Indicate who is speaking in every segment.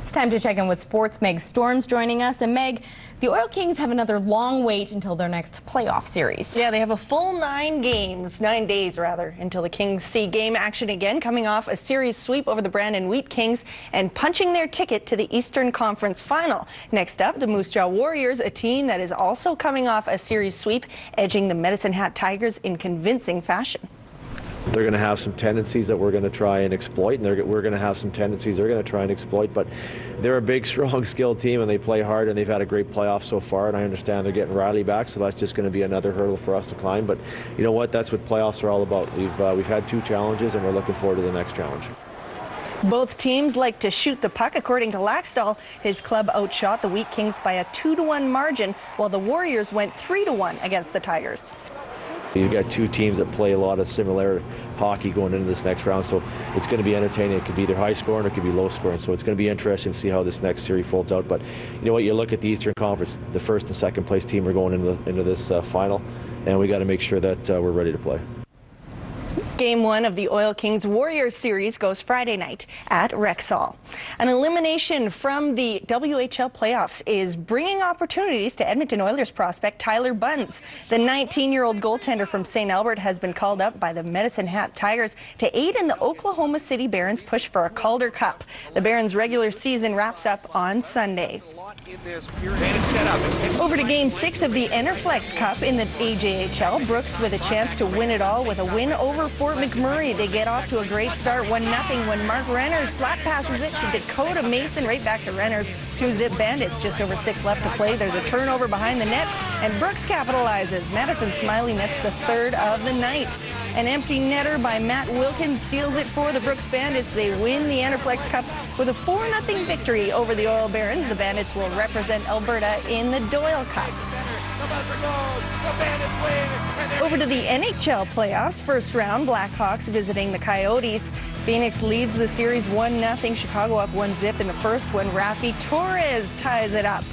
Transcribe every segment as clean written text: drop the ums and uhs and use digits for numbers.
Speaker 1: It's time to check in with sports. Meg Storm's joining us. And Meg, the Oil Kings have another long wait until their next playoff series.
Speaker 2: Yeah, they have a full 9 days until the Kings see game action again, coming off a series sweep over the Brandon Wheat Kings and punching their ticket to the Eastern Conference Final. Next up, the Moose Jaw Warriors, a team that is also coming off a series sweep, edging the Medicine Hat Tigers in convincing fashion.
Speaker 3: They're going to have some tendencies that we're going to try and exploit, and we're going to have some tendencies they're going to try and exploit. But they're a big, strong, skilled team, and they play hard, and they've had a great playoff so far. And I understand they're getting Riley back, so that's just going to be another hurdle for us to climb. But you know what? That's what playoffs are all about. We've had 2 challenges, and we're looking forward to the next challenge.
Speaker 2: Both teams like to shoot the puck. According to Laxdal, his club outshot the Wheat Kings by a 2-1 margin, while the Warriors went 3-1 against the Tigers.
Speaker 3: You've got 2 teams that play a lot of similar hockey going into this next round, so it's going to be entertaining. It could be either high scoring or it could be low scoring, so it's going to be interesting to see how this next series folds out. But you know what, you look at the Eastern Conference, the first and second place team are going into this final, and we got to make sure that we're ready to play.
Speaker 2: Game 1 of the Oil Kings Warriors series goes Friday night at Rexall. An elimination from the WHL playoffs is bringing opportunities to Edmonton Oilers prospect Tyler Bunds. The 19-year-old goaltender from St. Albert has been called up by the Medicine Hat Tigers to aid in the Oklahoma City Barons' push for a Calder Cup. The Barons' regular season wraps up on Sunday. Over to Game 6 of the Enerflex Cup in the AJHL. Brooks with a chance to win it all with a win over Fort McMurray. They get off to a great start, 1-0, when Mark Renners slap passes it to Dakota Mason, right back to Renners. 2-zip Bandits, just over 6 left to play. There's a turnover behind the net, and Brooks capitalizes. Madison Smiley nets the 3rd of the night. An empty netter by Matt Wilkins seals it for the Brooks Bandits. They win the Enerflex Cup with a 4-0 victory over the Oil Barons. The Bandits will represent Alberta in the Doyle Cup. Over to the NHL playoffs. First round, Blackhawks visiting the Coyotes. Phoenix leads the series 1-0. Chicago up 1-zip in the first when Rafi Torres ties it up.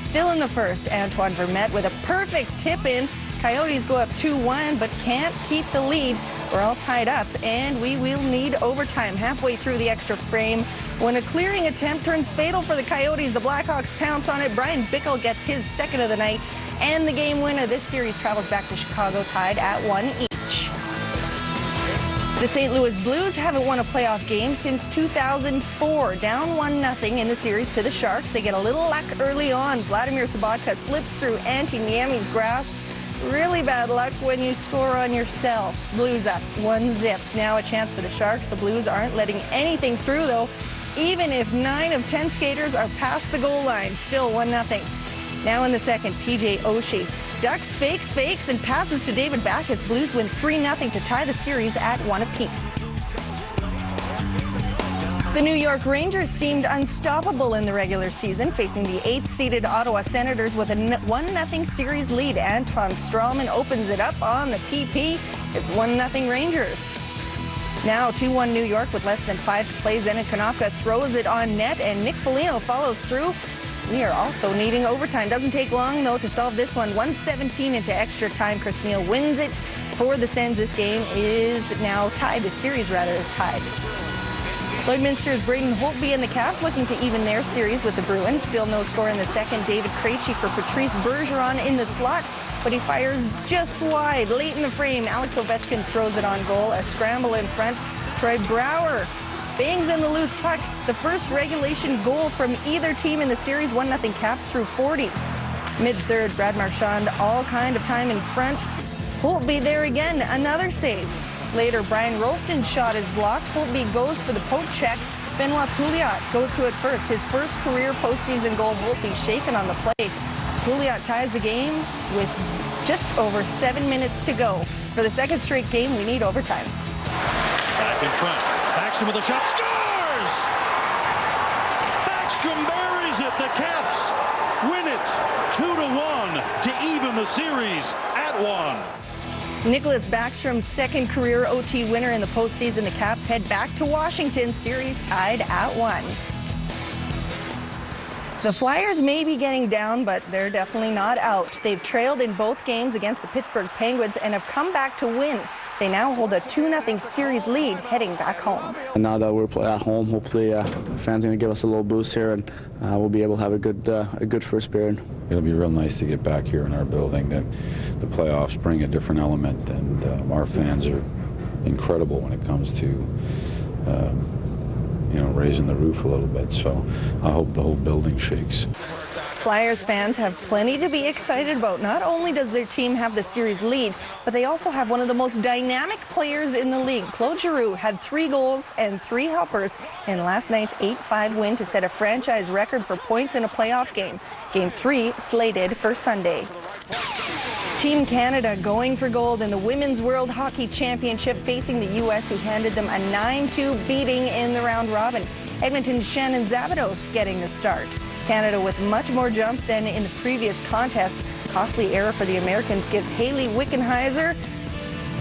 Speaker 2: Still in the first, Antoine Vermette with a perfect tip-in. Coyotes go up 2-1, but can't keep the lead. We're all tied up, and we will need overtime halfway through the extra frame. When a clearing attempt turns fatal for the Coyotes, the Blackhawks pounce on it. Brian Bickle gets his 2nd of the night, and the game winner. This series travels back to Chicago, tied at 1 each. The St. Louis Blues haven't won a playoff game since 2004. Down 1-0 in the series to the Sharks. They get a little luck early on. Vladimir Sobotka slips through Antti Niemi's grasp. Really bad luck when you score on yourself. Blues up 1-zip. Now a chance for the Sharks. The Blues aren't letting anything through, though. Even if 9 of 10 skaters are past the goal line, still 1-0. Now in the second, TJ Oshie ducks, fakes, and passes to David Backus. Blues win 3-0 to tie the series at 1 apiece. The New York Rangers seemed unstoppable in the regular season, facing the 8th-seeded Ottawa Senators with a 1-0 series lead. Anton Strawman opens it up on the PP. It's 1-0 Rangers. Now 2-1 New York with less than 5 to play. Zenon Konopka throws it on net, and Nick Foligno follows through. We are also needing overtime. Doesn't take long, though, to solve this one. 1:17 into extra time. Chris Neal wins it for the Sens. This game is now tied. The series, rather, is tied. Lloydminster's Braden Holtby and the Caps looking to even their series with the Bruins. Still no score in the second. David Krejci for Patrice Bergeron in the slot, but he fires just wide. Late in the frame, Alex Ovechkin throws it on goal. A scramble in front. Troy Brouwer bangs in the loose puck. The first regulation goal from either team in the series. 1-0 Caps through 40. Mid-third, Brad Marchand all kind of time in front. Holtby there again. Another save. Later, Brian Rolston's shot is blocked. Holtby goes for the poke check. Benoit Pouliot goes to it first. His first career postseason goal. Holtby shaken on the play. Pouliot ties the game with just over 7 minutes to go. For the second straight game, we need overtime.
Speaker 4: Back in front. Backstrom with a shot. Scores! Backstrom buries it. The Caps win it 2-1 to even the series at 1.
Speaker 2: Nicholas Backstrom's 2nd career OT winner in the postseason. The Caps head back to Washington, series tied at 1. The Flyers may be getting down, but they're definitely not out. They've trailed in both games against the Pittsburgh Penguins and have come back to win. They now hold a 2-0 series lead heading back home.
Speaker 5: And now that we're at home, hopefully fans are going to give us a little boost here, and we'll be able to have a good first period.
Speaker 6: It'll be real nice to get back here in our building. The playoffs bring a different element, and our fans are incredible when it comes to raising the roof a little bit. So I hope the whole building shakes.
Speaker 2: Flyers fans have plenty to be excited about. Not only does their team have the series lead, but they also have one of the most dynamic players in the league. Claude Giroux had 3 goals and 3 helpers in last night's 8-5 win to set a franchise record for points in a playoff game. Game 3 slated for Sunday. Team Canada going for gold in the Women's World Hockey Championship, facing the U.S., who handed them a 9-2 beating in the round robin. Edmonton's Shannon Zabados getting the start. Canada with much more jump than in the previous contest. Costly error for the Americans gives Haley Wickenheiser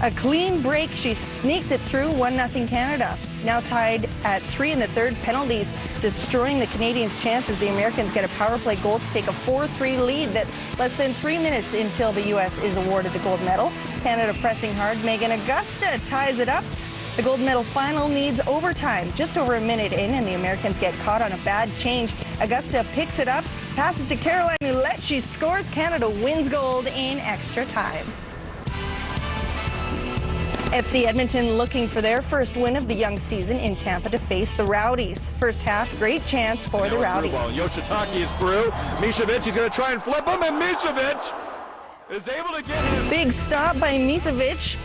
Speaker 2: a clean break. She sneaks it through. 1-0 Canada. Now tied at 3 in the third. Penalties destroying the Canadians' chances. The Americans get a power play goal to take a 4-3 lead. That less than 3 minutes until the U.S. is awarded the gold medal. Canada pressing hard. Megan Augusta ties it up. The gold medal final needs overtime. Just over a minute in, and the Americans get caught on a bad change. Augusta picks it up, passes to Caroline Ouellette. She scores. Canada wins gold in extra time. FC Edmonton looking for their first win of the young season in Tampa to face the Rowdies. First half, great chance for the Rowdies.
Speaker 7: Yoshitaki is through. Misevic, he's going to try and flip him, and Misevic is able to get him.
Speaker 2: Big stop by Misevic,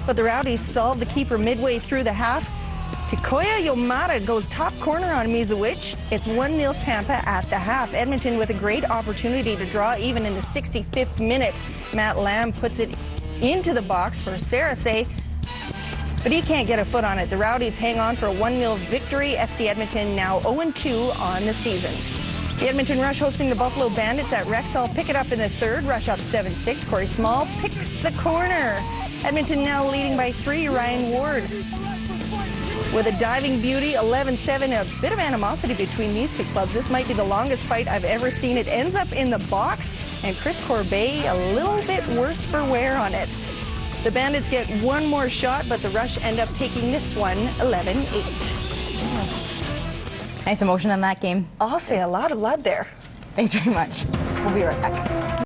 Speaker 2: but the Rowdies solve the keeper midway through the half. Tikoya Yomada goes top corner on Misevic. It's 1-0 Tampa at the half. Edmonton with a great opportunity to draw even in the 65th minute. Matt Lamb puts it into the box for Sarasay, but he can't get a foot on it. The Rowdies hang on for a 1-0 victory. FC Edmonton now 0-2 on the season. The Edmonton Rush hosting the Buffalo Bandits at Rexall. Pick it up in the third. Rush up 7-6. Corey Small picks the corner. Edmonton now leading by 3. Ryan Ward with a diving beauty. 11-7. A bit of animosity between these two clubs. This might be the longest fight I've ever seen. It ends up in the box, and Chris Corbet a little bit worse for wear on it. The Bandits get one more shot, but the Rush end up taking this one 11-8.
Speaker 1: Nice emotion in that game.
Speaker 2: I'll say a lot of blood there.
Speaker 1: Thanks very much.
Speaker 2: We'll be right back.